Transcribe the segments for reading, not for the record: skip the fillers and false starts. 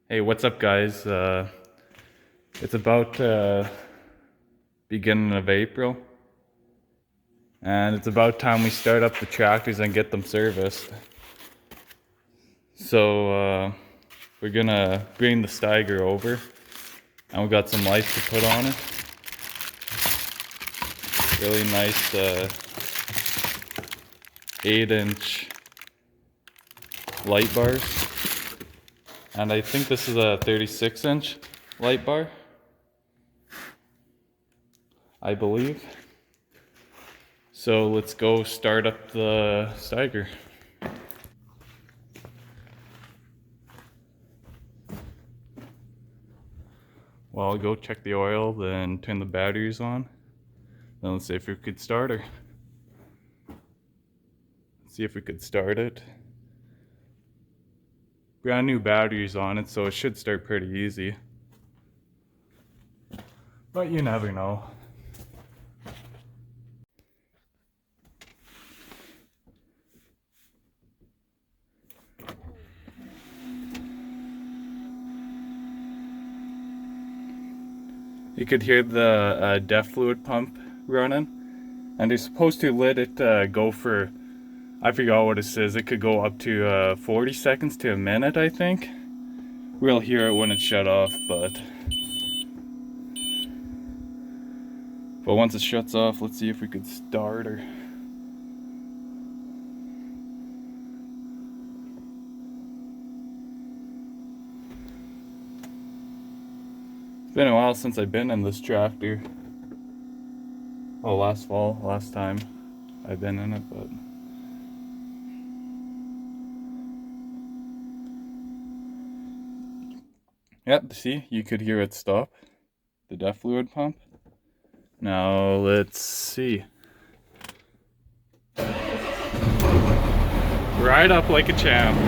Hey, what's up, guys? It's about beginning of April, and it's about time we start up the tractors and get them serviced. So we're gonna bring the Steiger over, and we got some lights to put on it. Really nice 8-inch light bars, and I think this is a 36-inch light bar, I believe. So let's go start up the Steiger. Well, I'll go check the oil, then turn the batteries on. Then let's see if we could start her. See if we could start it. Brand new batteries on it, so it should start pretty easy. But you never know. You could hear the DEF fluid pump running, and they're supposed to let it go for, I forgot what it says, it could go up to 40 seconds to a minute, I think. We'll hear it when it's shut off, but once it shuts off, let's see if we could start her. It's been a while since I've been in this tractor. Well, last fall, last time I've been in it, but yep, see, you could hear it stop, the DEF fluid pump. Now let's see. Ride up like a champ.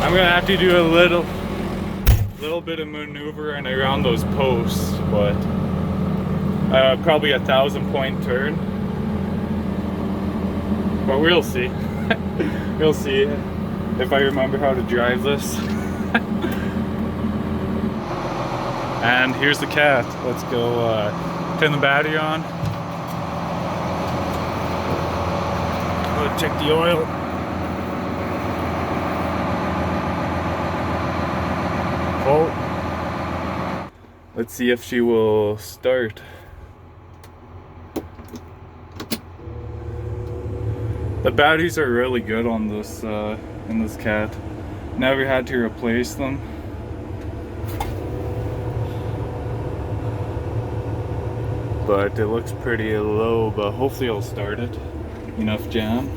I'm gonna have to do a little bit of maneuvering around those posts, but probably 1,000-point turn. But we'll see. We'll see if I remember how to drive this. And here's the cat. Let's go turn the battery on. Go check the oil. Let's see if she will start. The batteries are really good on this in this cat. Never had to replace them. But it looks pretty low, but hopefully I'll start it. Enough jam.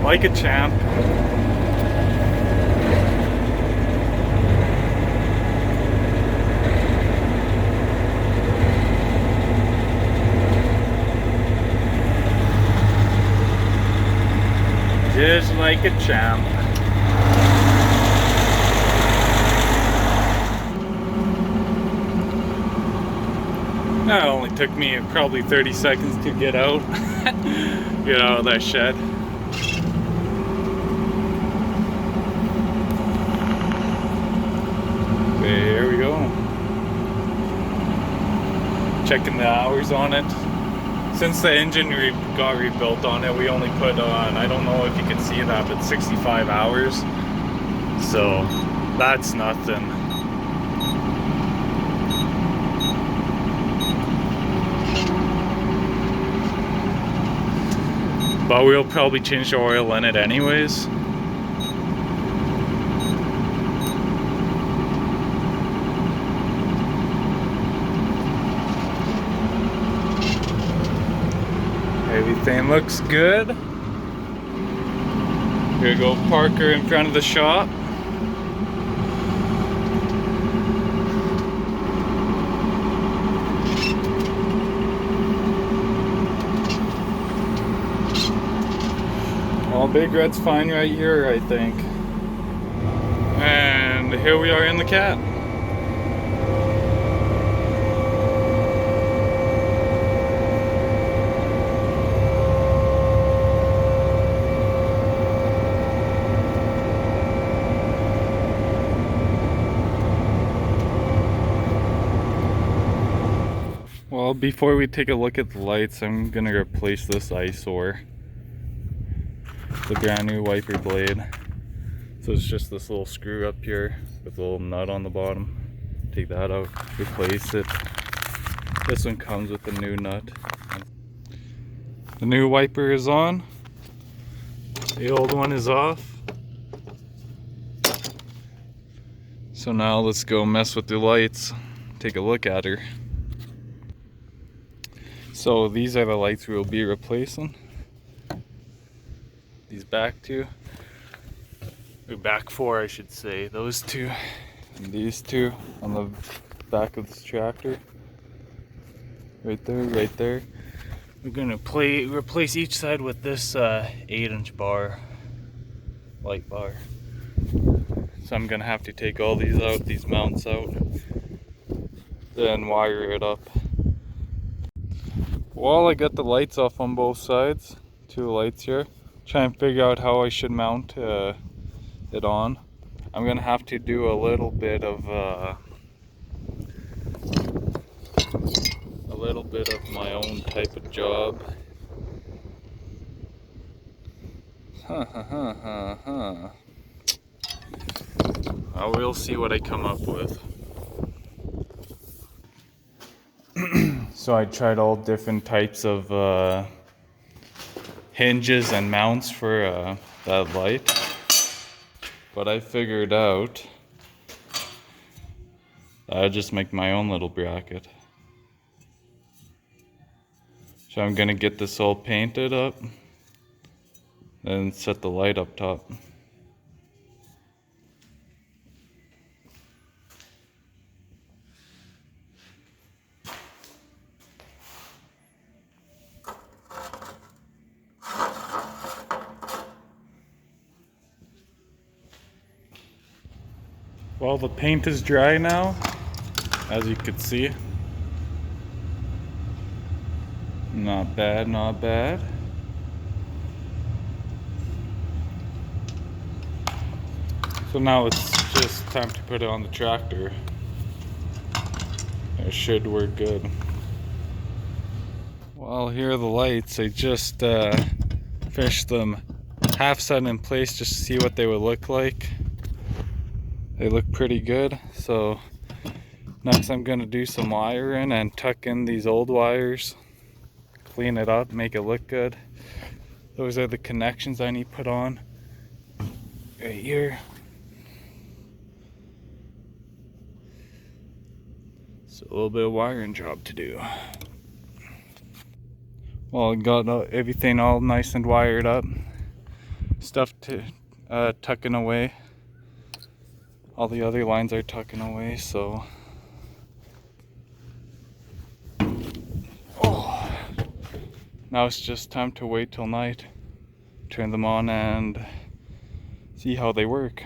Like a champ. Just like a champ. That only took me probably 30 seconds to get out. Get out of that shed. There we go. Checking the hours on it. Since the engine got rebuilt on it, we only put on, I don't know if you can see that, but 65 hours. So that's nothing. But we'll probably change the oil in it anyways. Everything looks good. Here we go, Parker in front of the shop. Well, Big Red's fine right here, I think. And here we are in the cat. Well, before we take a look at the lights, I'm gonna replace this eyesore. The brand new wiper blade. So it's just this little screw up here with a little nut on the bottom. Take that out, replace it. This one comes with a new nut. The new wiper is on. The old one is off. So now let's go mess with the lights. Take a look at her. So these are the lights we'll be replacing. These back two. Back four, I should say. Those two and these two on the back of this tractor. Right there, right there. We're gonna replace each side with this 8-inch bar, light bar. So I'm gonna have to take all these out, these mounts out, then wire it up. Well, I got the lights off on both sides, 2 lights here. Try and figure out how I should mount it on. I'm gonna have to do a little bit of my own type of job. I will see what I come up with. So I tried all different types of hinges and mounts for that light. But I figured out I'd just make my own little bracket. So I'm gonna get this all painted up and set the light up top. Well, the paint is dry now, as you can see. Not bad, not bad. So now it's just time to put it on the tractor. It should work good. Well, here are the lights. I just finished them half set in place just to see what they would look like. They look pretty good. So next I'm gonna do some wiring and tuck in these old wires, clean it up, make it look good. Those are the connections I need put on right here. So a little bit of wiring job to do. Well, I got everything all nice and wired up. Stuff to tucking away. All the other lines are tucking away, so. Oh. Now it's just time to wait till night, turn them on and see how they work.